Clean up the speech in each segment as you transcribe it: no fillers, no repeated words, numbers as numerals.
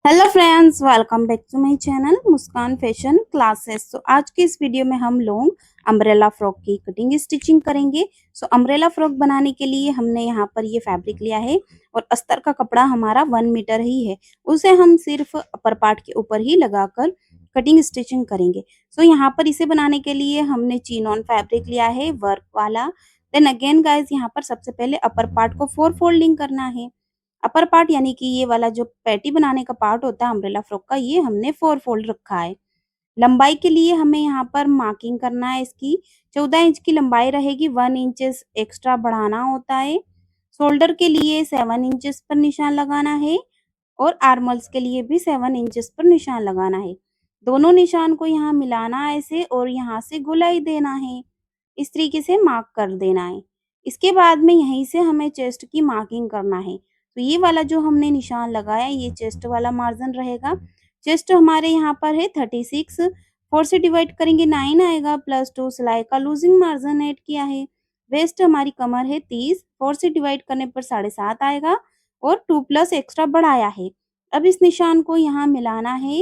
Hello friends, welcome back to my channel Muskan fashion classes. तो आज के इस वीडियो में हम लोग अम्ब्रेला फ्रॉक की कटिंग स्टिचिंग करेंगे। अम्ब्रेला फ्रॉक बनाने के लिए हमने यहाँ पर ये फैब्रिक लिया है और अस्तर का कपड़ा हमारा 1 मीटर ही है। उसे हम सिर्फ अपर पार्ट के ऊपर ही लगाकर कटिंग स्टिचिंग करेंगे। यहाँ पर इसे बनाने के लिए हमने चीनॉन फैब्रिक लिया है वर्क वाला। देन अगेन गाइज, यहाँ पर सबसे पहले अपर पार्ट को 4 फोल्डिंग करना है। अपर पार्ट यानी कि ये वाला जो पैटी बनाने का पार्ट होता है अम्ब्रेला फ्रॉक का, ये हमने 4 फोल्ड रखा है। लंबाई के लिए हमें यहाँ पर मार्किंग करना है। इसकी 14 इंच की लंबाई रहेगी, 1 इंचेस एक्स्ट्रा बढ़ाना होता है। शोल्डर के लिए 7 इंचेस पर निशान लगाना है और आर्मल्स के लिए भी 7 इंचेस पर निशान लगाना है। दोनों निशान को यहाँ मिलाना है ऐसे और यहाँ से गोलाई देना है। इस तरीके से मार्क कर देना है। इसके बाद में यहीं से हमें चेस्ट की मार्किंग करना है। ये वाला जो हमने निशान लगाया, ये चेस्ट वाला मार्जिन रहेगा। चेस्ट हमारे यहाँ पर है 36, 4 से डिवाइड करेंगे 9 आएगा, +2 सिलाई का लूजिंग मार्जिन ऐड किया है। वेस्ट हमारी कमर है 30, 4 से डिवाइड करने पर 7.5 आएगा और 2 प्लस एक्स्ट्रा बढ़ाया है। अब इस निशान को यहाँ मिलाना है।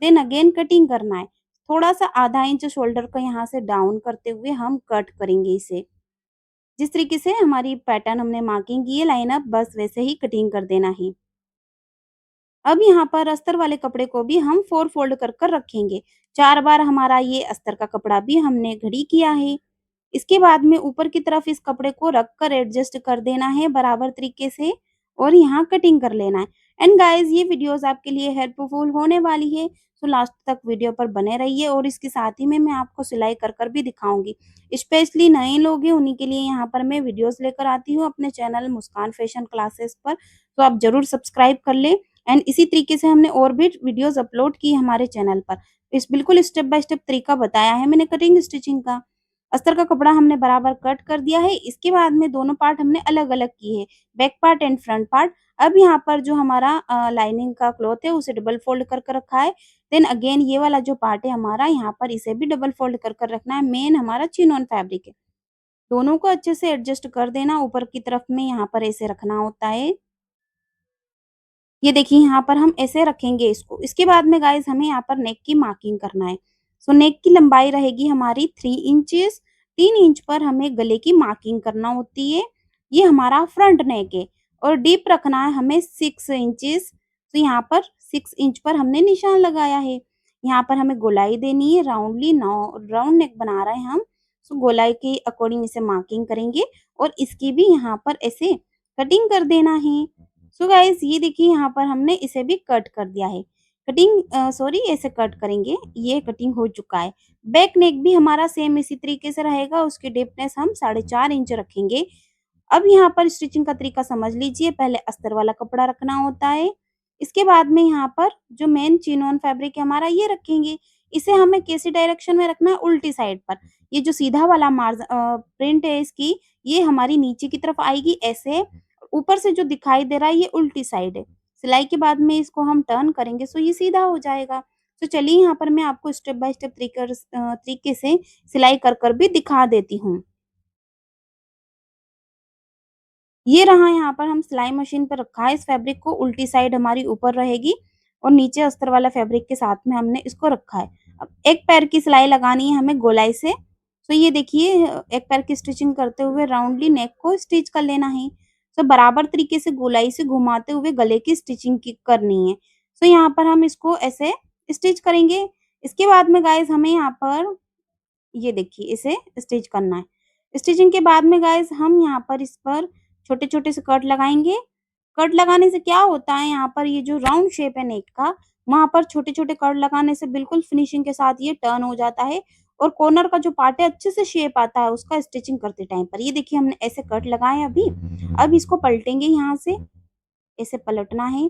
देन अगेन कटिंग करना है। थोड़ा सा आधा इंच शोल्डर को यहाँ से डाउन करते हुए हम कट करेंगे इसे। जिस तरीके से हमारी पैटर्न हमने मार्किंग की है लाइन अप, बस वैसे ही कटिंग कर देना है। अब यहाँ पर अस्तर वाले कपड़े को भी हम 4 फोल्ड कर कर रखेंगे। 4 बार हमारा ये अस्तर का कपड़ा भी हमने घड़ी किया है। इसके बाद में ऊपर की तरफ इस कपड़े को रख कर एडजस्ट कर देना है बराबर तरीके से और यहाँ कटिंग कर लेना है। एंड गाइस, ये वीडियोस आपके लिए हेल्पफुल होने वाली है, तो लास्ट तक वीडियो पर बने रहिए। और इसके साथ ही में मैं आपको सिलाई कर कर भी दिखाऊंगी। स्पेशली नए लोग हैं उन्हीं के लिए यहाँ पर मैं वीडियोस लेकर आती हूँ अपने चैनल मुस्कान फैशन क्लासेस पर, तो आप जरूर सब्सक्राइब कर लें। एंड इसी तरीके से हमने और भी वीडियोस अपलोड की हमारे चैनल पर। इस बिल्कुल स्टेप बाय स्टेप तरीका बताया है मैंने कटिंग स्टिचिंग का। अस्तर का कपड़ा हमने बराबर कट कर दिया है। इसके बाद में दोनों पार्ट हमने अलग-अलग किए हैं, back part and front part. अब यहाँ पर जो हमारा लाइनिंग का क्लॉथ है उसे डबल फोल्ड कर कर रखा है। देन अगेन ये वाला जो पार्ट है हमारा, यहाँ पर इसे भी डबल फोल्ड कर कर रखना है। मेन हमारा चिनॉन फैब्रिक है। दोनों को अच्छे से एडजस्ट कर देना। ऊपर की तरफ में यहाँ पर ऐसे रखना होता है। ये देखिए यहाँ पर हम ऐसे रखेंगे इसको। इसके बाद में गाइस हमें यहाँ पर नेक की मार्किंग करना है। नेक की लंबाई रहेगी हमारी 3 इंचेस। 3 इंच पर हमें गले की मार्किंग करना होती है। ये हमारा फ्रंट नेक है और डीप रखना है हमें 6 इंचेस। यहाँ पर 6 इंच पर हमने निशान लगाया है। यहाँ पर हमें गोलाई देनी है राउंडली, राउंड नेक बना रहे हैं हम। गोलाई के अकॉर्डिंग इसे मार्किंग करेंगे और इसकी भी यहाँ पर ऐसे कटिंग कर देना है। गाइस, ये देखिए यहाँ पर हमने इसे भी कट कर दिया है। कटिंग सॉरी, ऐसे कट करेंगे। ये कटिंग हो चुका है। बैक नेक भी हमारा सेम इसी तरीके से रहेगा। उसकी डीपनेस हम 4.5 इंच रखेंगे। अब यहाँ पर स्टिचिंग का तरीका समझ लीजिए। पहले अस्तर वाला कपड़ा रखना होता है। इसके बाद में यहाँ पर जो मेन चिनॉन फैब्रिक है हमारा, ये रखेंगे। इसे हमें कैसी डायरेक्शन में रखना है? उल्टी साइड पर। ये जो सीधा वाला प्रिंट है इसकी, ये हमारी नीचे की तरफ आएगी ऐसे। ऊपर से जो दिखाई दे रहा है ये उल्टी साइड है। सिलाई के बाद में इसको हम टर्न करेंगे सो ये सीधा हो जाएगा। चलिए यहाँ पर मैं आपको स्टेप बाय स्टेप तरीके से सिलाई कर कर भी दिखा देती हूँ। ये रहा, यहाँ पर हम सिलाई मशीन पर रखा है। इस फैब्रिक को उल्टी साइड हमारी ऊपर रहेगी और नीचे अस्तर वाला फैब्रिक के साथ में हमने इसको रखा है। अब एक पैर की सिलाई लगानी है हमें गोलाई से। ये देखिए, एक पैर की स्टिचिंग करते हुए राउंडली नेक को स्टिच कर लेना है। बराबर तरीके से गोलाई से घुमाते हुए गले की स्टिचिंग की करनी है। यहाँ पर हम इसको ऐसे स्टिच करेंगे। इसके बाद में गाइस हमें यहाँ पर ये देखिए इसे स्टिच करना है। स्टिचिंग के बाद में गाइस हम यहाँ पर इस पर छोटे-छोटे से कट लगाएँगे। कट लगाने से क्या होता है, यहाँ पर ये जो राउंड शेप है नेक का, वहाँ पर छोटे-छोटे कट लगाने से बिल्कुल फिनिशिंग के साथ ये टर्न हो जाता है और कॉर्नर का जो पार्ट है अच्छे से शेप आता है उसका स्टिचिंग करते टाइम पर। ये देखिए हमने ऐसे कट लगाए अभी। अब इसको पलटेंगे यहाँ से, ऐसे पलटना है।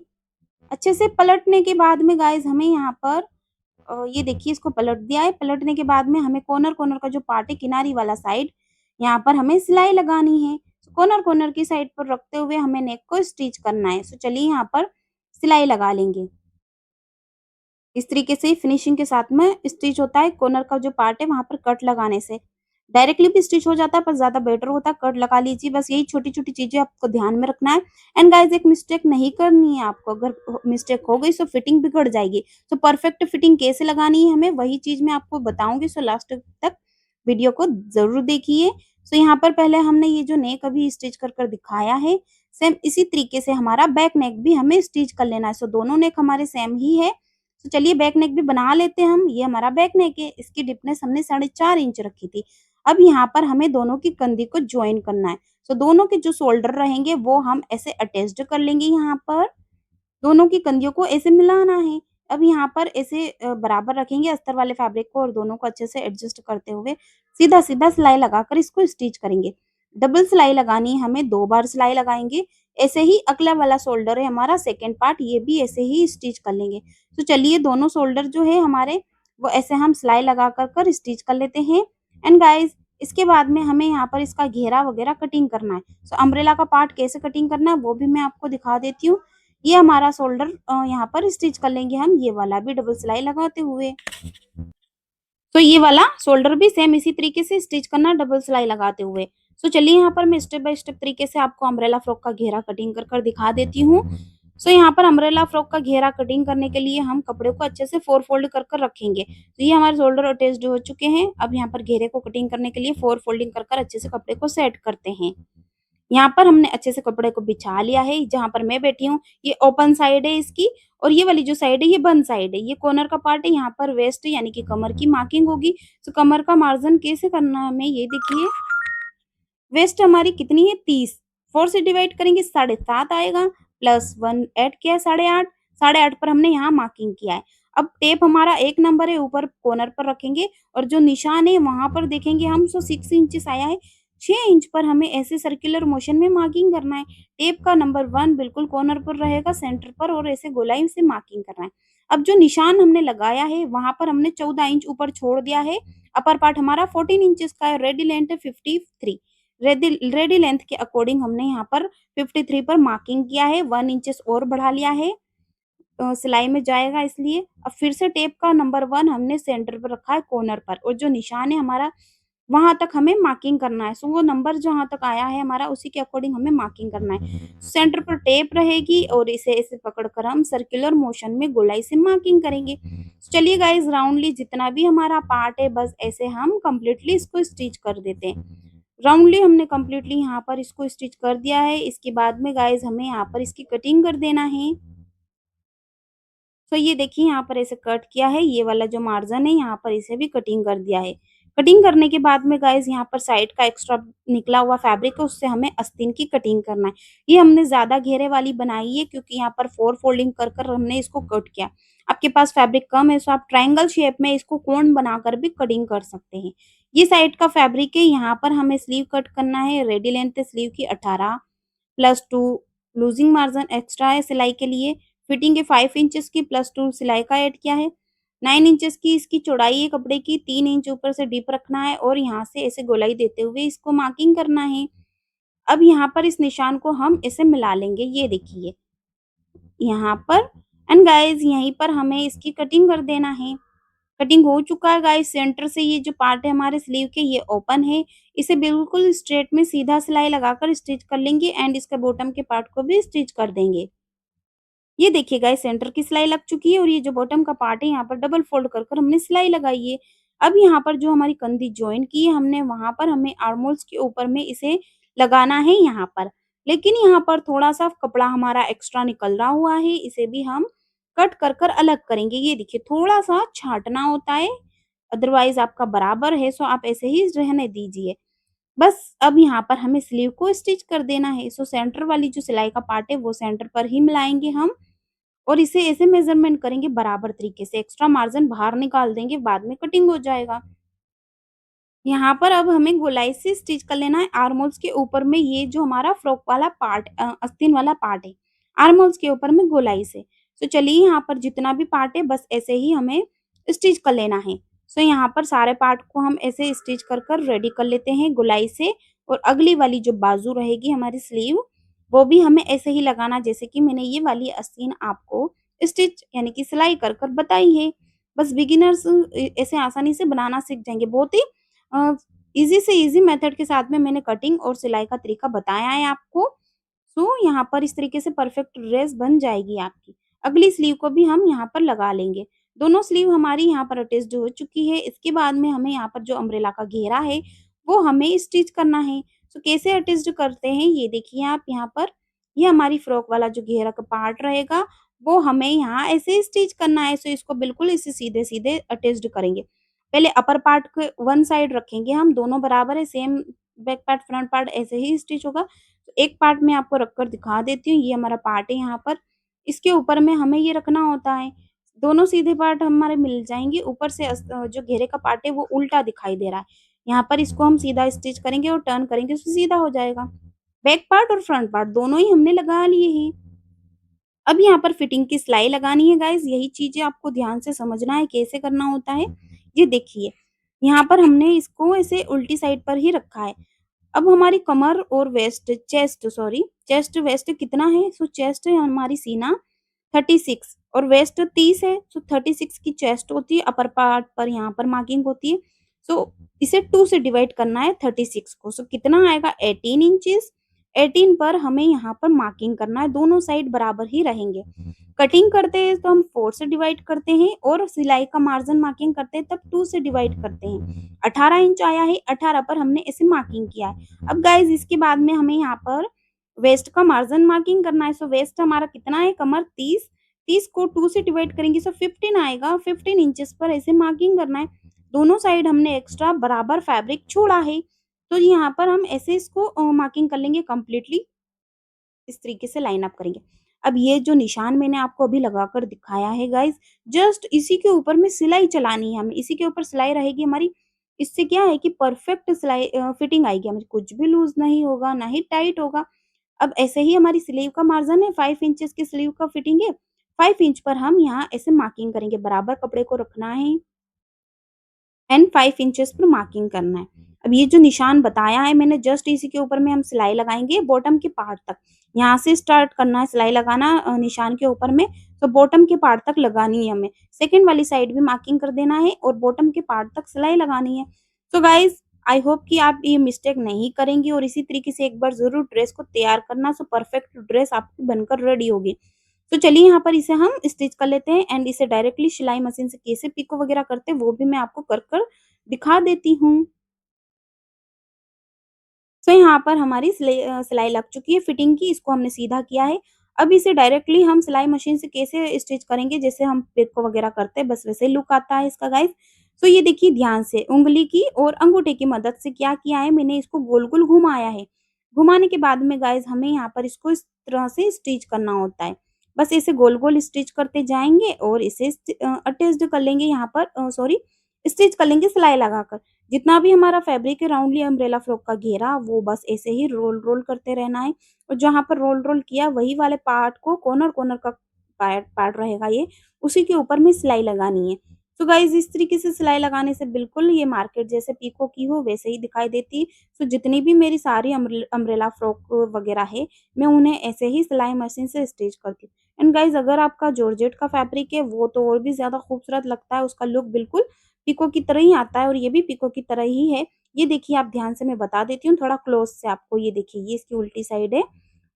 अच्छे से पलटने के बाद में गाइस हमें यहाँ पर ये देखिए इसको पलट दिया है। पलटने के बाद में हमें कॉर्नर का जो पार्ट है किनारी वाला साइड, यहाँ पर हमें सिलाई लगानी है। कॉर्नर की साइड पर रखते हुए हमें नेक को स्टिच करना है। चलिए यहाँ पर सिलाई लगा लेंगे। इस तरीके से फिनिशिंग के साथ में स्टिच होता है। कॉर्नर का जो पार्ट है वहाँ पर कट लगाने से। डायरेक्टली भी स्टिच हो जाता है पर ज़्यादा बेटर होता है, कट लगा लीजिए। बस यही छोटी-छोटी चीज़ें आपको ध्यान में रखना है। एंड गाइस एक मिस्टेक नहीं करनी है आपको, अगर मिस्टेक हो गई सो फिटिंग बिगड़ जाएगी। तो परफेक्ट फिटिंग कैसे लगानी है हमें, वही चीज़ मैं आपको बताऊँगी, सो लास्ट तक वीडियो को ज़रूर देखिए। सो यहाँ पर पहले हमने ये जो नेक अभी स्टिच कर दिखाया है, सेम इसी तरीके से हमारा बैक नेक भी हमें स्टिच कर लेना है। सो दोनों नेक हमारे सेम ही है। तो चलिए बैक नेक भी बना लेते हैं हम। ये हमारा बैक नेक है, इसकी डिपनेस हमने 4.5 इंच रखी थी। अब यहाँ पर हमें दोनों की कंधी को जॉइन करना है। सो दोनों के जो शोल्डर रहेंगे वो हम ऐसे अटैच्ड कर लेंगे यहाँ पर। दोनों की कंधियों को ऐसे मिलाना है। अब यहाँ पर ऐसे बराबर रखेंगे अस्तर वाले फैब्रिक को और दोनों को अच्छे से एडजस्ट करते हुए सीधा-सीधा सिलाई लगाकर इसको स्टिच करेंगे। डबल सिलाई लगानी है हमें, 2 बार सिलाई लगाएँगे। ऐसे ही अगला वाला शोल्डर है हमारा सेकंड पार्ट, ये भी ऐसे ही स्टिच कर लेंगे। तो चलिए दोनों शोल्डर जो है हमारे वो ऐसे हम सिलाई लगा कर स्टिच कर लेते हैं। एंड गाइस इसके बाद में हमें यहाँ पर इसका घेरा वगैरह कटिंग करना है। सो अम्ब्रेला का पार्ट कैसे कटिंग करना है वो भी मैं आपको दिखा देती हूँ। ये हमारा शोल्डर यहाँ पर स्टिच कर लेंगे हम, ये वाला भी डबल सिलाई लगाते हुए। तो ये वाला शोल्डर भी सेम इसी तरीके से स्टिच करना डबल सिलाई लगाते हुए। सो चलिए यहाँ पर मैं स्टेप बाय स्टेप तरीके से आपको अम्ब्रेला फ्रॉक का घेरा कटिंग कर दिखा देती हूँ। सो यहाँ पर अम्ब्रेला फ्रॉक का घेरा कटिंग करने के लिए हम कपड़े को अच्छे से 4 फोल्ड कर रखेंगे। तो ये हमारे शोल्डर अटैच्ड हो चुके हैं। अब यहाँ पर घेरे को कटिंग करने के लिए 4 फोल्डिंग कर अच्छे से कपड़े को सेट करते हैं। यहाँ पर हमने अच्छे से कपड़े को बिछा लिया है। जहाँ पर मैं बैठी हूँ ये ओपन साइड है इसकी, और ये वाली जो साइड है ये बंद साइड है। ये कॉर्नर का पार्ट है, यहाँ पर वेस्ट यानी कि कमर की मार्किंग होगी। तो कमर का मार्जिन कैसे करना है हमें, ये देखिए। वेस्ट हमारी कितनी है 30, 4 से डिवाइड करेंगे 7.5 आएगा, प्लस 1 ऐड किया है 8.5, 8.5 पर हमने यहाँ मार्किंग किया है। अब टेप हमारा 1 नंबर है, ऊपर कॉर्नर पर रखेंगे और जो निशान है वहां पर देखेंगे हम, सो 6 इंचेस आया है। 6 इंच पर हमें ऐसे सर्कुलर मोशन में मार्किंग करना है। टेप का नंबर 1 बिल्कुल कॉर्नर पर रहेगा सेंटर पर, और ऐसे गोलाई से मार्किंग करना है। अब जो निशान हमने लगाया है वहां पर हमने 14 इंच ऊपर छोड़ दिया है। अपर पार्ट हमारा 14 इंचेस का है, रेडी लेंथ है 53। रेडी लेंथ के अकॉर्डिंग हमने यहाँ पर 53 पर मार्किंग किया है, 1 इंचेस और बढ़ा लिया है। सिलाई में जाएगा इसलिए। अब फिर से टेप का नंबर 1 हमने सेंटर पर रखा है कॉर्नर पर, और जो निशान है हमारा वहां तक हमें मार्किंग करना है। सो वो नंबर जहां तक आया है हमारा उसी के अकॉर्डिंग हमें मार्किंग करना है। सेंटर पर टेप रहेगी और इसे ऐसे पकड़कर हम सर्कुलर मोशन में गोलाई से मार्किंग करेंगे। चलिए गाइस राउंडली जितना भी हमारा पार्ट है बस ऐसे हम कंप्लीटली इसको स्टिच कर देते हैं। राउंडली हमने कंप्लीटली यहाँ पर इसको स्टिच कर दिया है। इसके बाद में गाइस हमें यहाँ पर इसकी कटिंग कर देना है। तो ये देखिए यहाँ पर ऐसे कट किया है, ये वाला जो मार्जिन है यहाँ पर इसे भी कटिंग कर दिया है। कटिंग करने के बाद में गाइस यहाँ पर साइड का एक्स्ट्रा निकला हुआ फैब्रिक है उससे हमें आस्तीन की कटिंग करना है। ये हमने ज्यादा घेरे वाली बनाई है क्योंकि यहाँ पर 4 फोल्डिंग कर हमने इसको कट किया। आपके पास फैब्रिक कम है तो आप ट्रायंगल शेप में इसको कोण बनाकर भी कटिंग कर सकते हैं। ये साइड का फैब्रिक है, यहाँ पर हमें स्लीव कट करना है। रेडी लेंथ है स्लीव की 18 प्लस 2 लूजिंग मार्जिन एक्स्ट्रा है सिलाई के लिए। फिटिंग है 5 इंचेस की प्लस 2 सिलाई का ऐड किया है। 9 इंचेस की इसकी चौड़ाई है कपड़े की, 3 इंच ऊपर से डीप रखना है और यहाँ से ऐसे गोलाई देते हुए इसको मार्किंग करना है। अब यहाँ पर इस निशान को हम ऐसे मिला लेंगे, ये देखिए यहाँ पर। एंड गाइस यहीं पर हमें इसकी कटिंग कर देना है। कटिंग हो चुका है गाइस। सेंटर से ये जो पार्ट है हमारे स्लीव के ये ओपन है, इसे बिल्कुल स्ट्रेट में सीधा सिलाई लगाकर स्टिच कर लेंगे एंड इसके बॉटम के पार्ट को भी स्टिच कर देंगे। ये देखिए गाइस सेंटर की सिलाई लग चुकी है और ये जो बॉटम का पार्ट है यहाँ पर डबल फोल्ड कर हमने सिलाई लगाई है। अब यहाँ पर जो हमारी कंधी ज्वाइन की है हमने, वहां पर हमें आर्मोल्स के ऊपर में इसे लगाना है यहाँ पर। लेकिन यहाँ पर थोड़ा सा कपड़ा हमारा एक्स्ट्रा निकल रहा हुआ है, इसे भी हम कट कर अलग करेंगे। ये देखिए थोड़ा सा छांटना होता है, अदरवाइज आपका बराबर है सो आप ऐसे ही रहने दीजिए। बस अब यहाँ पर हमें स्लीव को स्टिच कर देना है। सो सेंटर वाली जो सिलाई का पार्ट है वो सेंटर पर ही मिलाएंगे हम, और इसे ऐसे मेजरमेंट करेंगे बराबर तरीके से। एक्स्ट्रा मार्जिन बाहर निकाल देंगे, बाद में कटिंग हो जाएगा। यहाँ पर अब हमें गोलाई से स्टिच कर लेना है आर्मोल्स के ऊपर में। ये जो हमारा फ्रॉक वाला पार्ट आस्तीन वाला पार्ट है, आर्मोल्स के ऊपर में गोलाई से। तो चलिए यहाँ पर जितना भी पार्ट है बस ऐसे ही हमें स्टिच कर लेना है। सो यहाँ पर सारे पार्ट को हम ऐसे स्टिच कर रेडी कर लेते हैं गोलाई से। और अगली वाली जो बाजू रहेगी हमारी स्लीव, वो भी हमें ऐसे ही लगाना जैसे कि मैंने ये वाली आस्तीन आपको स्टिच यानी कि सिलाई कर बताई है। बस बिगिनर्स ऐसे आसानी से बनाना सीख जाएंगे। बहुत ही ईज़ी से ईज़ी मेथड के साथ में मैंने कटिंग और सिलाई का तरीका बताया है आपको। सो यहाँ पर इस तरीके से परफेक्ट ड्रेस बन जाएगी आपकी। अगली स्लीव को भी हम यहाँ पर लगा लेंगे। दोनों स्लीव हमारी यहाँ पर अटैच्ड हो चुकी है। इसके बाद में हमें यहाँ पर जो अम्ब्रेला का घेरा है, वो हमें स्टिच करना है। सो कैसे अटैच्ड करते हैं ये देखिए आप यहाँ पर। ये हमारी फ्रॉक वाला जो घेरा का पार्ट रहेगा, वो हमें यहाँ ऐसे स्टिच करना है। सो इसको बिल्कुल इसे सीधे-सीधे अटैच्ड करेंगे। पहले अपर पार्ट को वन साइड रखेंगे हम, दोनों बराबर है, same back part, front part ऐसे ही स्टिच होगा। तो एक पार्ट मैं आपको रखकर दिखा देती हूँ, ये हमारा पार्ट है यहाँ पर, इसके ऊपर में हमें ये रखना होता है। दोनों सीधे पार्ट हमारे मिल जाएँगे, ऊपर से जो घेरे का पार्ट है वो उल्टा दिखाई दे रहा है। यहाँ पर इसको हम सीधा स्टिच करेंगे और टर्न करेंगे तो सीधा हो जाएगा। बैक पार्ट और फ्रंट पार्ट दोनों ही हमने लगा लिए हैं। अब यहाँ पर फिटिंग की सिलाई लगानी है गाइस, यही चीज़ें आपको ध्यान से समझना है कैसे करना होता है। ये देखिए, यहाँ पर हमने इसको ऐसे उल्टी साइड पर ही रखा है। अब हमारी कमर और चेस्ट वेस्ट कितना है? सो चेस्ट है हमारी सीना 36 और वेस्ट 30 है। सो 36 की चेस्ट होती है, अपर पार्ट पर यहाँ पर मार्किंग होती है। सो इसे 2 से डिवाइड करना है 36 को। सो कितना आएगा? 18 इंचेस। 18 पर हमें यहाँ पर मार्किंग करना है, दोनों साइड बराबर ही रहेंगे। कटिंग करते हैं तो हम 4 से डिवाइड करते हैं और सिलाई का मार्जिन मार्किंग करते हैं तब 2 से डिवाइड करते हैं। 18 इंच आया है, 18 पर हमने ऐसे मार्किंग किया है। अब गाइस इसके बाद में हमें यहाँ पर वेस्ट का मार्जिन मार्किंग करना है। सो वेस्ट हमारा कितना है? कमर 30, 30 को 2 से डिवाइड करेंगे सो 15 आएगा। 15 इंचेस पर ऐसे मार्किंग करना है। दोनों साइड हमने एक्स्ट्रा बराबर फैब्रिक छोड़ा है। तो यहाँ पर हम ऐसे इसको मार्किंग कर लेंगे कंप्लीटली, इस तरीके से लाइन अप करेंगे। अब ये जो निशान मैंने आपको अभी लगाकर दिखाया है गाइस, जस्ट इसी के ऊपर में सिलाई चलानी है हमें, इसी के ऊपर सिलाई रहेगी हमारी। इससे क्या है कि परफेक्ट सिलाई फिटिंग आएगी हमारी, कुछ भी लूज़ नहीं होगा, ना ही टाइट होगा। अब ऐसे ही हमारी स्लीव का मार्जिन है 5 इंचेस की स्लीव का फिटिंग है। 5 इंच पर हम यहाँ ऐसे मार्किंग करेंगे, बराबर कपड़े को रखना है एंड 5 इंचेस पर मार्किंग करना है। अब ये जो निशान बताया है मैंने, जस्ट इसी के ऊपर में हम सिलाई लगाएँगे बॉटम के पार्ट तक। यहाँ से स्टार्ट करना है सिलाई लगाना निशान के ऊपर में, तो बॉटम के पार्ट तक लगानी है हमें। सेकंड वाली साइड भी मार्किंग कर देना है और बॉटम के पार्ट तक सिलाई लगानी है। सो गाइस आई होप कि आप ये मिस्टेक नहीं करेंगी और इसी तरीके से एक बार ज़रूर ड्रेस को तैयार करना, सो परफेक्ट ड्रेस आपकी बनकर रेडी होगी। तो चलिए यहाँ पर इसे हम स्टिच कर लेते हैं एंड इसे डायरेक्टली सिलाई मशीन से कैसे पिको वगैरह करते हैं वो भी मैं आपको कर कर दिखा देती हूँ। तो यहाँ पर हमारी सिलाई लग चुकी है फिटिंग की, इसको हमने सीधा किया है। अब इसे डायरेक्टली हम सिलाई मशीन से कैसे स्टिच करेंगे, जैसे हम पिको वगैरह करते हैं बस वैसे ही लुक आता है इसका गाइस। तो ये देखिए ध्यान से उँगली की और अंगूठे की मदद से क्या किया है, मैंने इसको गोल-गोल घुमाया है। घुमाने के बाद में गाइस हमें यहाँ पर इसको इस तरह से स्टिच करना होता है। बस ऐसे गोल-गोल स्टिच करते जाएँगे और इसे अटैच्ड कर लेंगे यहाँ पर स्टिच कर लेंगे सिलाई लगाकर। जितना भी हमारा फैब्रिक है राउंडली अम्ब्रेला फ्रॉक का घेरा, वो बस ऐसे ही रोल-रोल करते रहना है और जहाँ पर रोल-रोल किया वही वाले पार्ट को कॉर्नर-कॉर्नर का पार्ट पार्ट रहेगा ये, उसी के ऊपर में सिलाई लगानी है। तो गाइज़ इस तरीके से सिलाई लगाने से बिल्कुल ये मार्केट जैसे पीको की हो वैसे ही दिखाई देती है। तो जितनी भी मेरी सारी अम्ब्रेला फ्रॉक वगैरह है, मैं उन्हें ऐसे ही सिलाई मशीन से स्टिच करती हूँ। एंड गाइज़ अगर आपका जॉर्जेट का फैब्रिक है वो तो और भी ज़्यादा खूबसूरत लगता है, उसका लुक बिल्कुल पीको की तरह ही आता है और ये भी पीको की तरह ही है। ये देखिए आप ध्यान से मैं बता देती हूँ थोड़ा क्लोज़ से आपको, ये देखिए ये इसकी उल्टी साइड है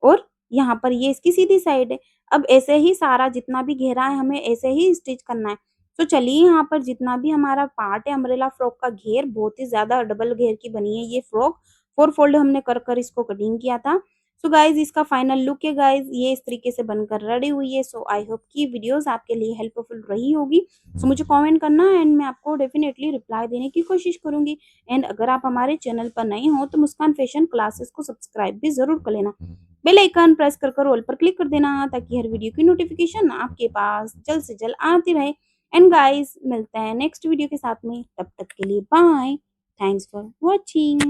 और यहाँ पर ये इसकी सीधी साइड है। अब ऐसे ही सारा जितना भी घेरा है हमें ऐसे ही स्टिच करना है। तो चलिए यहाँ पर जितना भी हमारा पार्ट है अम्ब्रेला फ्रॉक का घेर बहुत ही ज़्यादा डबल घेर की बनी है ये फ्रॉक। 4 फोल्ड हमने कर इसको कटिंग किया था। सो गाइज़ इसका फाइनल लुक है गाइज़, ये इस तरीके से बनकर रेडी हुई है। सो आई होप कि वीडियोज़ आपके लिए हेल्पफुल रही होगी। सो मुझे कमेंट करना एंड मैं आपको डेफिनेटली रिप्लाई देने की कोशिश करूँगी। एंड अगर आप हमारे चैनल पर नए हो तो मुस्कान फैशन क्लासेस को सब्सक्राइब भी ज़रूर कर लेना। बेल आइकन प्रेस कर ऑल पर क्लिक कर देना ताकि हर वीडियो की नोटिफिकेशन आपके पास जल्द से जल्द आती रहे। एंड गाइस मिलते हैं नेक्स्ट वीडियो के साथ में, तब तक के लिए बाय। Thanks for watching.